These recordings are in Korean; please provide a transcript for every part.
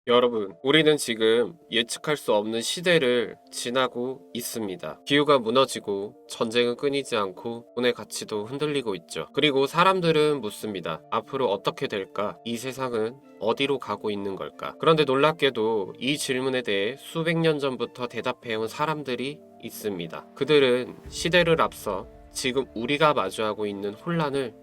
여러분, 우리는 지금 예측할 수 없는 시대를 지나고 있습니다. 기후가 무너지고 전쟁은 끊이지 않고 돈의 가치도 흔들리고 있죠. 그리고 사람들은 묻습니다. 앞으로 어떻게 될까? 이 세상은 어디로 가고 있는 걸까? 그런데 놀랍게도 이 질문에 대해 수백 년 전부터 대답해온 사람들이 있습니다. 그들은 시대를 앞서 지금 우리가 마주하고 있는 혼란을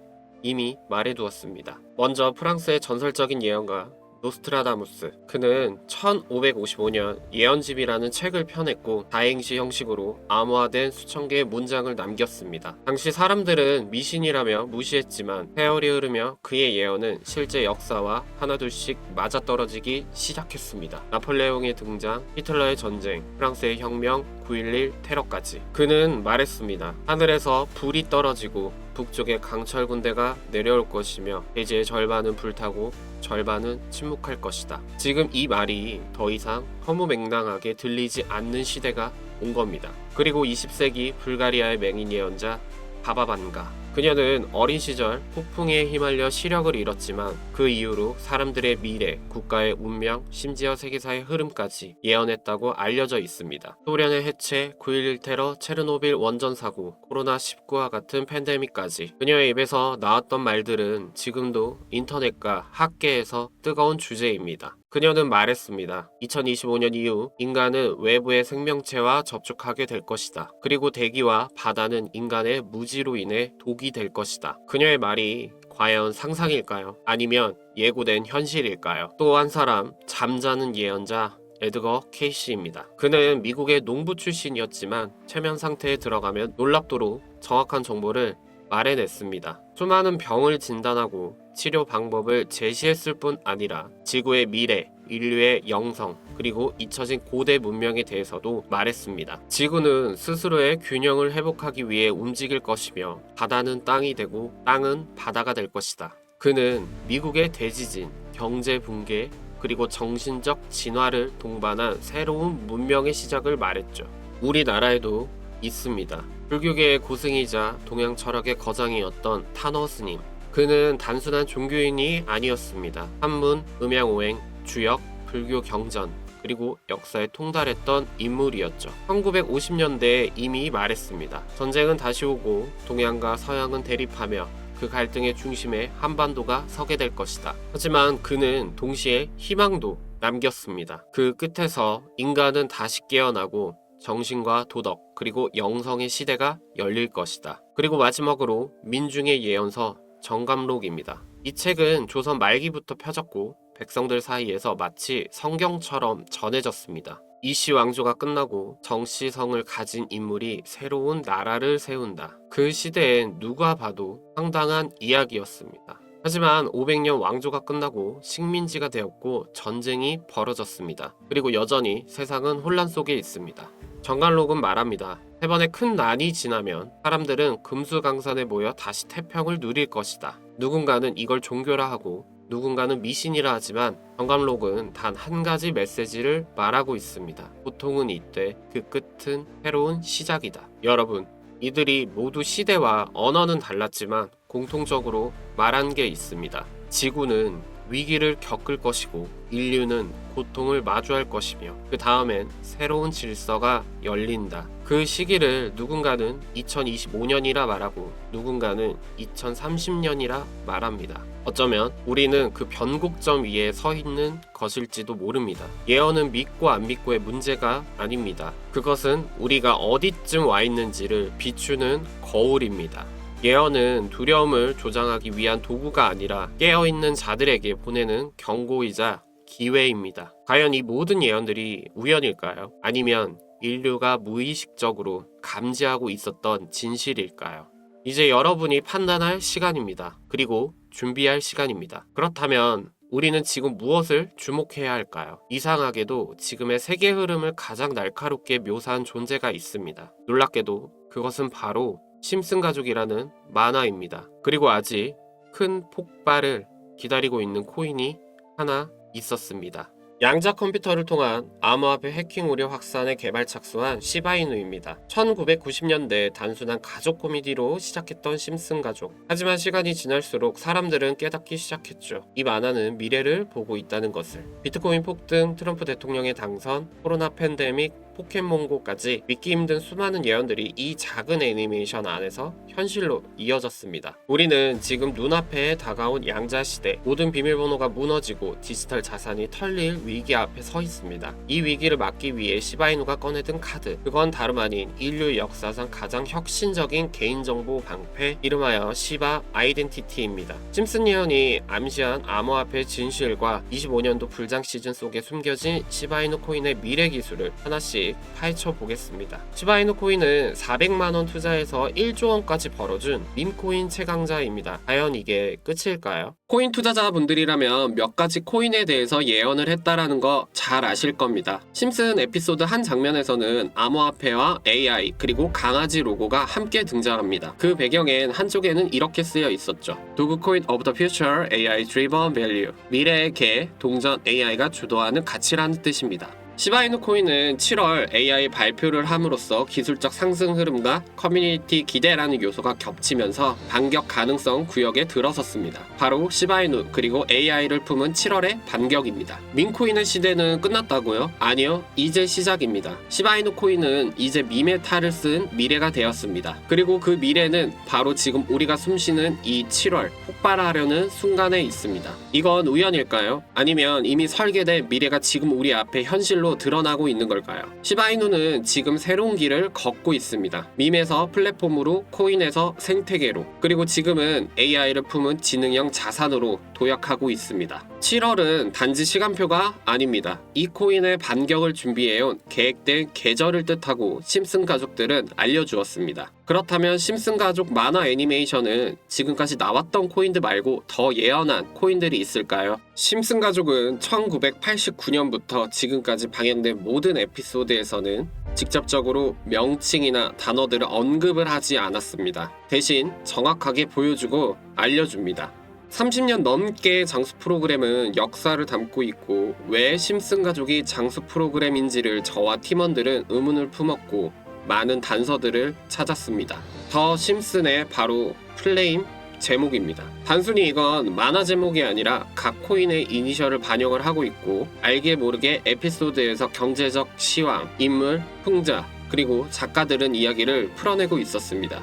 이미 말해두었습니다. 먼저 프랑스의 전설적인 예언가 노스트라다무스. 그는 1555년 예언집이라는 책을 펴냈고 다행시 형식으로 암호화된 수천 개의 문장을 남겼습니다. 당시 사람들은 미신이라며 무시했지만 세월이 흐르며 그의 예언은 실제 역사와 하나둘씩 맞아떨어지기 시작했습니다. 나폴레옹의 등장, 히틀러의 전쟁, 프랑스의 혁명, 9.11 테러까지. 그는 말했습니다. 하늘에서 불이 떨어지고 북쪽에 강철 군대가 내려올 것이며 대지의 절반은 불타고 절반은 침묵할 것이다. 지금 이 말이 더 이상 허무맹랑하게 들리지 않는 시대가 온 겁니다. 그리고 20세기 불가리아의 맹인 예언자 바바반가. 그녀는 어린 시절 폭풍에 휘말려 시력을 잃었지만 그 이후로 사람들의 미래, 국가의 운명, 심지어 세계사의 흐름까지 예언했다고 알려져 있습니다. 소련의 해체, 9.11 테러, 체르노빌 원전 사고, 코로나19와 같은 팬데믹까지 그녀의 입에서 나왔던 말들은 지금도 인터넷과 학계에서 뜨거운 주제입니다. 그녀는 말했습니다. 2025년 이후 인간은 외부의 생명체와 접촉하게 될 것이다. 그리고 대기와 바다는 인간의 무지로 인해 독이 될 것이다. 그녀의 말이 과연 상상일까요? 아니면 예고된 현실일까요? 또 한 사람, 잠자는 예언자 에드거 케이시입니다. 그는 미국의 농부 출신이었지만 최면 상태에 들어가면 놀랍도록 정확한 정보를 말해냈습니다. 수많은 병을 진단하고 치료 방법을 제시했을 뿐 아니라 지구의 미래, 인류의 영성, 그리고 잊혀진 고대 문명에 대해서도 말했습니다. 지구는 스스로의 균형을 회복하기 위해 움직일 것이며 바다는 땅이 되고 땅은 바다가 될 것이다. 그는 미국의 대지진, 경제 붕괴, 그리고 정신적 진화를 동반한 새로운 문명의 시작을 말했죠. 우리나라에도 있습니다. 불교계의 고승이자 동양 철학의 거장이었던 타너 스님. 그는 단순한 종교인이 아니었습니다. 한문, 음양오행, 주역, 불교 경전, 그리고 역사에 통달했던 인물이었죠. 1950년대에 이미 말했습니다. 전쟁은 다시 오고 동양과 서양은 대립하며 그 갈등의 중심에 한반도가 서게 될 것이다. 하지만 그는 동시에 희망도 남겼습니다. 그 끝에서 인간은 다시 깨어나고 정신과 도덕 그리고 영성의 시대가 열릴 것이다. 그리고 마지막으로 민중의 예언서 정감록입니다. 이 책은 조선 말기부터 펴졌고 백성들 사이에서 마치 성경처럼 전해졌습니다. 이씨 왕조가 끝나고 정씨 성을 가진 인물이 새로운 나라를 세운다. 그 시대엔 누가 봐도 황당한 이야기였습니다. 하지만 500년 왕조가 끝나고 식민지가 되었고 전쟁이 벌어졌습니다. 그리고 여전히 세상은 혼란 속에 있습니다. 정갈록은 말합니다. 세 번의 큰 난이 지나면 사람들은 금수강산에 모여 다시 태평을 누릴 것이다. 누군가는 이걸 종교라 하고 누군가는 미신이라 하지만 정감록은 단 한 가지 메시지를 말하고 있습니다. 고통은 이때, 그 끝은 새로운 시작이다. 여러분, 이들이 모두 시대와 언어는 달랐지만 공통적으로 말한 게 있습니다. 지구는 위기를 겪을 것이고 인류는 고통을 마주할 것이며 그 다음엔 새로운 질서가 열린다. 그 시기를 누군가는 2025년이라 말하고 누군가는 2030년이라 말합니다. 어쩌면 우리는 그 변곡점 위에 서 있는 것일지도 모릅니다. 예언은 믿고 안 믿고의 문제가 아닙니다. 그것은 우리가 어디쯤 와 있는지를 비추는 거울입니다. 예언은 두려움을 조장하기 위한 도구가 아니라 깨어있는 자들에게 보내는 경고이자 기회입니다. 과연 이 모든 예언들이 우연일까요? 아니면 인류가 무의식적으로 감지하고 있었던 진실일까요? 이제 여러분이 판단할 시간입니다. 그리고 준비할 시간입니다. 그렇다면 우리는 지금 무엇을 주목해야 할까요? 이상하게도 지금의 세계 흐름을 가장 날카롭게 묘사한 존재가 있습니다. 놀랍게도 그것은 바로 심슨 가족이라는 만화입니다. 그리고 아직 큰 폭발을 기다리고 있는 코인이 하나 있었습니다. 양자 컴퓨터를 통한 암호화폐 해킹 우려 확산에 개발 착수한 시바이누입니다. 1990년대 단순한 가족 코미디로 시작했던 심슨 가족. 하지만 시간이 지날수록 사람들은 깨닫기 시작했죠. 이 만화는 미래를 보고 있다는 것을. 비트코인 폭등, 트럼프 대통령의 당선, 코로나 팬데믹, 포켓몬고까지 믿기 힘든 수많은 예언들이 이 작은 애니메이션 안에서 현실로 이어졌습니다. 우리는 지금 눈앞에 다가온 양자 시대, 모든 비밀번호가 무너지고 디지털 자산이 털릴 위기 앞에 서 있습니다. 이 위기를 막기 위해 시바이누가 꺼내든 카드, 그건 다름 아닌 인류 역사상 가장 혁신적인 개인정보 방패, 이름하여 시바 아이덴티티입니다. 심슨 예언이 암시한 암호화폐 진실과 25년도 불장 시즌 속에 숨겨진 시바이누 코인의 미래 기술을 하나씩 파헤쳐 보겠습니다. 시바이누 코인은 400만원 투자해서 1조 원까지 벌어준 밈코인 최강자입니다. 과연 이게 끝일까요? 코인 투자자분들이라면 몇 가지 코인에 대해서 예언을 했다라는 거 잘 아실 겁니다. 심슨 에피소드 한 장면에서는 암호화폐와 AI 그리고 강아지 로고가 함께 등장합니다. 그 배경엔 한쪽에는 이렇게 쓰여 있었죠. 도그코인 of the future AI driven value. 미래의 개, 동전 AI가 주도하는 가치라는 뜻입니다. 시바이누 코인은 7월 AI 발표를 함으로써 기술적 상승 흐름과 커뮤니티 기대라는 요소가 겹치면서 반격 가능성 구역에 들어섰습니다. 바로 시바이누 그리고 AI를 품은 7월의 반격입니다. 밈코인의 시대는 끝났다고요? 아니요, 이제 시작입니다. 시바이누 코인은 이제 밈의 탈을 쓴 미래가 되었습니다. 그리고 그 미래는 바로 지금 우리가 숨쉬는 이 7월 폭발하려는 순간에 있습니다. 이건 우연일까요? 아니면 이미 설계된 미래가 지금 우리 앞에 현실로 드러나고 있는 걸까요? 시바이누는 지금 새로운 길을 걷고 있습니다. 밈에서 플랫폼으로, 코인에서 생태계로, 그리고 지금은 AI를 품은 지능형 자산으로 도약하고 있습니다. 7월은 단지 시간표가 아닙니다. 이 코인의 반격을 준비해온 계획된 계절을 뜻하고 심슨 가족들은 알려주었습니다. 그렇다면 심슨 가족 만화 애니메이션은 지금까지 나왔던 코인들 말고 더 예언한 코인들이 있을까요? 심슨 가족은 1989년부터 지금까지 방영된 모든 에피소드에서는 직접적으로 명칭이나 단어들을 언급을 하지 않았습니다. 대신 정확하게 보여주고 알려줍니다. 30년 넘게 장수 프로그램은 역사를 담고 있고 왜 심슨 가족이 장수 프로그램인지를 저와 팀원들은 의문을 품었고 많은 단서들을 찾았습니다. 더 심슨의 바로 플레임 제목입니다. 단순히 이건 만화 제목이 아니라 각 코인의 이니셜을 반영을 하고 있고 알게 모르게 에피소드에서 경제적 시황, 인물, 풍자, 그리고 작가들은 이야기를 풀어내고 있었습니다.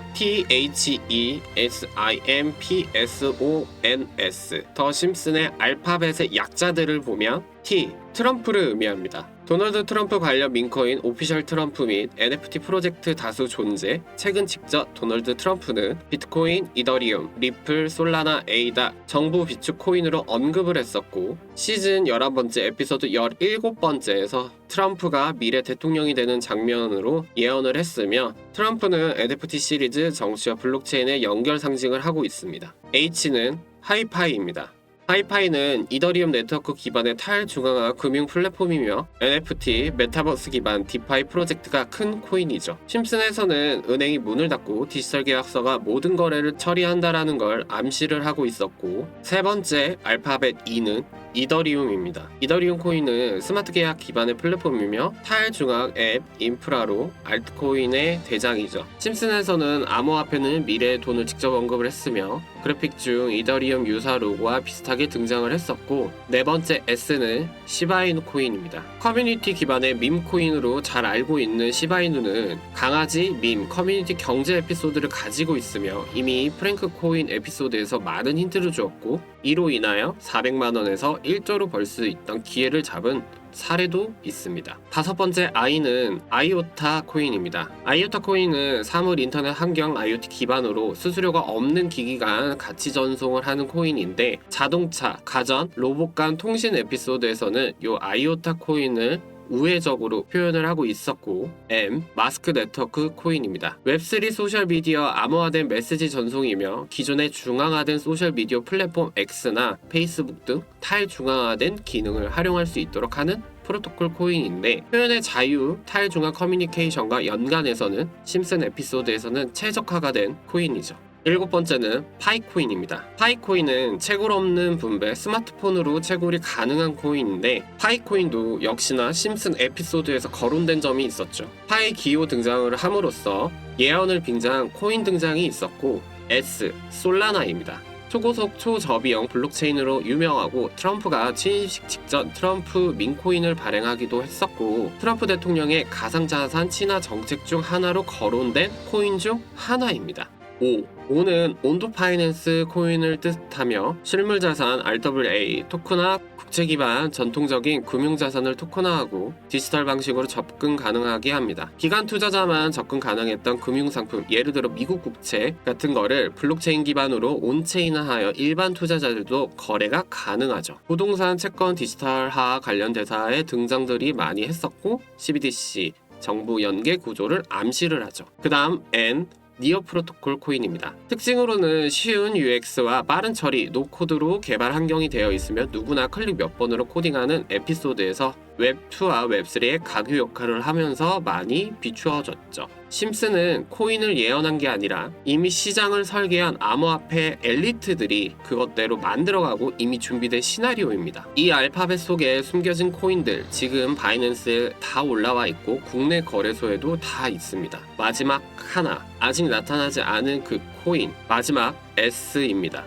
THESIMPSONS 더 심슨의 알파벳의 약자들을 보면 T, 트럼프를 의미합니다. 도널드 트럼프 관련 밈코인 오피셜 트럼프 및 NFT 프로젝트 다수 존재. 최근 직접 도널드 트럼프는 비트코인, 이더리움, 리플, 솔라나, 에이다, 정부 비축 코인으로 언급을 했었고 시즌 11번째 에피소드 17번째에서 트럼프가 미래 대통령이 되는 장면으로 예언을 했으며 트럼프는 NFT 시리즈 정치와 블록체인의 연결 상징을 하고 있습니다. H는 하이파이입니다. 하이파이는 이더리움 네트워크 기반의 탈중앙화 금융 플랫폼이며 NFT, 메타버스 기반 디파이 프로젝트가 큰 코인이죠. 심슨에서는 은행이 문을 닫고 디지털 계약서가 모든 거래를 처리한다라는 걸 암시를 하고 있었고 세 번째 알파벳 E는 이더리움입니다. 이더리움 코인은 스마트 계약 기반의 플랫폼이며 탈중앙 앱 인프라로 알트코인의 대장이죠. 심슨에서는 암호화폐는 미래의 돈을 직접 언급을 했으며 그래픽 중 이더리움 유사 로고와 비슷하게 등장을 했었고 네 번째 S는 시바이누 코인입니다. 커뮤니티 기반의 밈 코인으로 잘 알고 있는 시바이누는 강아지 밈 커뮤니티 경제 에피소드를 가지고 있으며 이미 프랭크 코인 에피소드에서 많은 힌트를 주었고 이로 인하여 400만원에서 1조로 벌 수 있던 기회를 잡은 사례도 있습니다. 다섯 번째 I는 아이오타 코인입니다. 아이오타 코인은 사물 인터넷 환경 IoT 기반으로 수수료가 없는 기기 간 가치 전송을 하는 코인인데 자동차, 가전, 로봇 간 통신 에피소드에서는 이 아이오타 코인을 우회적으로 표현을 하고 있었고 M, 마스크 네트워크 코인입니다. 웹3 소셜미디어 암호화된 메시지 전송이며 기존의 중앙화된 소셜미디어 플랫폼 X나 페이스북 등 탈중앙화된 기능을 활용할 수 있도록 하는 프로토콜 코인인데 표현의 자유, 탈중앙 커뮤니케이션과 연관해서는 심슨 에피소드에서는 최적화가 된 코인이죠. 7번째는 파이코인입니다. 파이코인은 채굴 없는 분배 스마트폰으로 채굴이 가능한 코인인데 파이코인도 역시나 심슨 에피소드에서 거론된 점이 있었죠. 파이 기호 등장을 함으로써 예언을 빙자한 코인 등장이 있었고 S, 솔라나입니다. 초고속 초저비용 블록체인으로 유명하고 트럼프가 취임식 직전 트럼프 민코인을 발행하기도 했었고 트럼프 대통령의 가상자산 친화 정책 중 하나로 거론된 코인 중 하나입니다. 5는 온도 파이낸스 코인을 뜻하며 실물자산 RWA 토큰화 국제 기반 전통적인 금융자산을 토큰화하고 디지털 방식으로 접근 가능하게 합니다. 기관 투자자만 접근 가능했던 금융상품 예를 들어 미국 국채 같은 거를 블록체인 기반으로 온체인화하여 일반 투자자들도 거래가 가능하죠. 부동산 채권 디지털화 관련 대사의 등장들이 많이 했었고 CBDC 정부 연계 구조를 암시를 하죠. 그 다음 N 니어 프로토콜 코인입니다. 특징으로는 쉬운 UX와 빠른 처리, 노코드로 개발 환경이 되어 있으며 누구나 클릭 몇 번으로 코딩하는 에피소드에서 웹2와 웹3의 가교 역할을 하면서 많이 비추어졌죠. 심슨은 코인을 예언한 게 아니라 이미 시장을 설계한 암호화폐 엘리트들이 그것대로 만들어가고 이미 준비된 시나리오입니다. 이 알파벳 속에 숨겨진 코인들 지금 바이낸스에 다 올라와 있고 국내 거래소에도 다 있습니다. 마지막 하나, 아직 나타나지 않은 그 코인, 마지막 S입니다.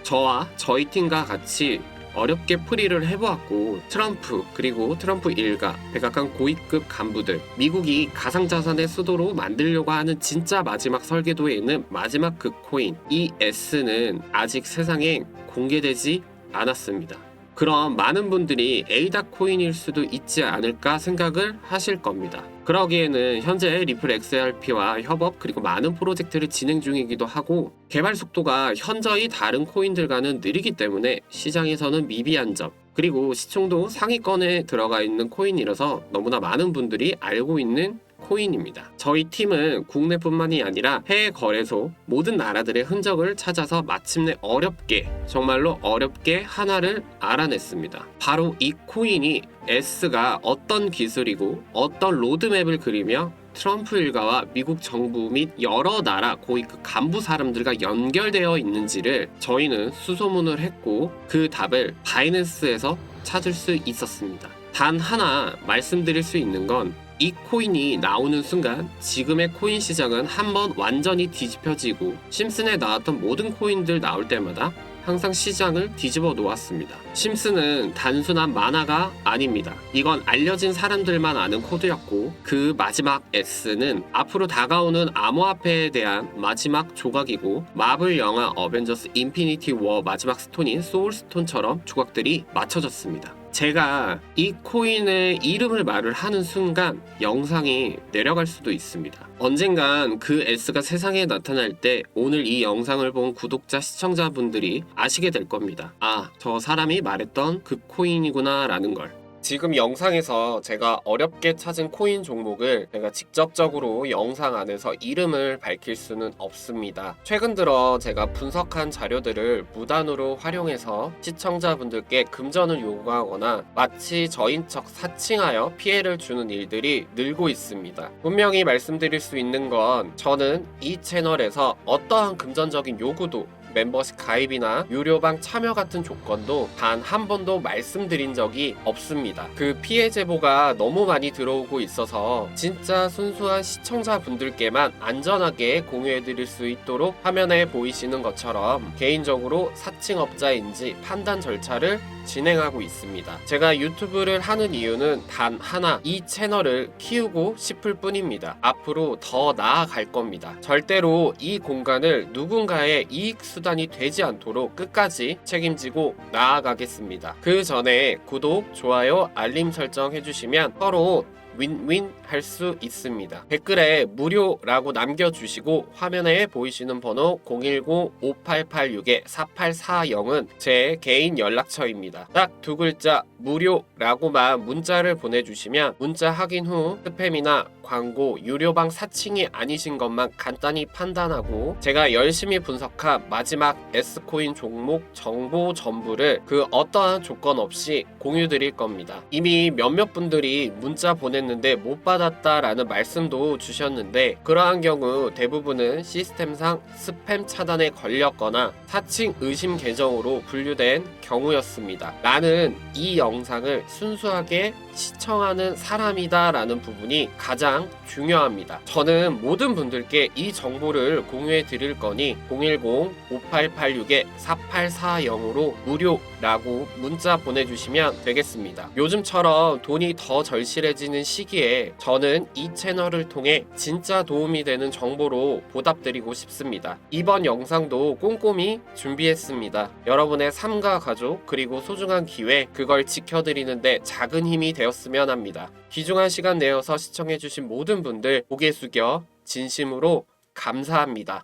저와 저희 팀과 같이 어렵게 풀이를 해보았고 트럼프 그리고 트럼프 일가 백악관 고위급 간부들 미국이 가상자산의 수도로 만들려고 하는 진짜 마지막 설계도에 있는 마지막 그 코인 이 S는 아직 세상에 공개되지 않았습니다. 그럼 많은 분들이 에이다 코인일 수도 있지 않을까 생각을 하실 겁니다. 그러기에는 현재 리플 XRP와 협업 그리고 많은 프로젝트를 진행 중이기도 하고 개발 속도가 현저히 다른 코인들과는 느리기 때문에 시장에서는 미비한 점 그리고 시총도 상위권에 들어가 있는 코인이라서 너무나 많은 분들이 알고 있는 코인입니다. 저희 팀은 국내뿐만이 아니라 해외 거래소 모든 나라들의 흔적을 찾아서 마침내 어렵게 정말로 어렵게 하나를 알아냈습니다. 바로 이 코인이 S가 어떤 기술이고 어떤 로드맵을 그리며 트럼프 일가와 미국 정부 및 여러 나라 고위급 간부 사람들과 연결되어 있는지를 저희는 수소문을 했고 그 답을 바이낸스에서 찾을 수 있었습니다. 단 하나 말씀드릴 수 있는 건 이 코인이 나오는 순간 지금의 코인 시장은 한번 완전히 뒤집혀지고 심슨에 나왔던 모든 코인들 나올 때마다 항상 시장을 뒤집어 놓았습니다. 심슨은 단순한 만화가 아닙니다. 이건 알려진 사람들만 아는 코드였고 그 마지막 S는 앞으로 다가오는 암호화폐에 대한 마지막 조각이고 마블 영화 어벤져스 인피니티 워 마지막 스톤인 소울스톤처럼 조각들이 맞춰졌습니다. 제가 이 코인의 이름을 말을 하는 순간 영상이 내려갈 수도 있습니다. 언젠간 그 S가 세상에 나타날 때 오늘 이 영상을 본 구독자 시청자분들이 아시게 될 겁니다. 아, 저 사람이 말했던 그 코인이구나 라는 걸. 지금 영상에서 제가 어렵게 찾은 코인 종목을 제가 직접적으로 영상 안에서 이름을 밝힐 수는 없습니다. 최근 들어 제가 분석한 자료들을 무단으로 활용해서 시청자분들께 금전을 요구하거나 마치 저인 척 사칭하여 피해를 주는 일들이 늘고 있습니다. 분명히 말씀드릴 수 있는 건 저는 이 채널에서 어떠한 금전적인 요구도 멤버십 가입이나 유료방 참여 같은 조건도 단 한 번도 말씀드린 적이 없습니다. 그 피해 제보가 너무 많이 들어오고 있어서 진짜 순수한 시청자분들께만 안전하게 공유해드릴 수 있도록 화면에 보이시는 것처럼 개인적으로 사칭업자인지 판단 절차를 진행하고 있습니다. 제가 유튜브를 하는 이유는 단 하나, 이 채널을 키우고 싶을 뿐입니다. 앞으로 더 나아갈 겁니다. 절대로 이 공간을 누군가의 이익 수단이 되지 않도록 끝까지 책임지고 나아가겠습니다. 그 전에 구독, 좋아요, 알림 설정 해주시면 서로 윈윈 할 수 있습니다. 댓글에 무료라고 남겨주시고 화면에 보이시는 번호 010-5886-4840은 제 개인 연락처입니다. 딱 두 글자 무료라고만 문자를 보내주시면 문자 확인 후 스팸이나 광고, 유료방 사칭이 아니신 것만 간단히 판단하고 제가 열심히 분석한 마지막 S코인 종목 정보 전부를 그 어떠한 조건 없이 공유 드릴 겁니다. 이미 몇몇 분들이 문자 보냈는데 못 받았다라는 말씀도 주셨는데 그러한 경우 대부분은 시스템상 스팸 차단에 걸렸거나 사칭 의심 계정으로 분류된 경우였습니다. 나는 이 영상을 순수하게 시청하는 사람이다 라는 부분이 가장 중요합니다. 저는 모든 분들께 이 정보를 공유해 드릴 거니 010-5886-4840으로 무료라고 문자 보내주시면 되겠습니다. 요즘처럼 돈이 더 절실해지는 시기에 저는 이 채널을 통해 진짜 도움이 되는 정보로 보답드리고 싶습니다. 이번 영상도 꼼꼼히 준비했습니다. 여러분의 삶과 가족 그리고 소중한 기회 그걸 지켜드리는데 작은 힘이 되었으면 합니다. 귀중한 시간 내어서 시청해주신 모든 분들 고개 숙여 진심으로 감사합니다.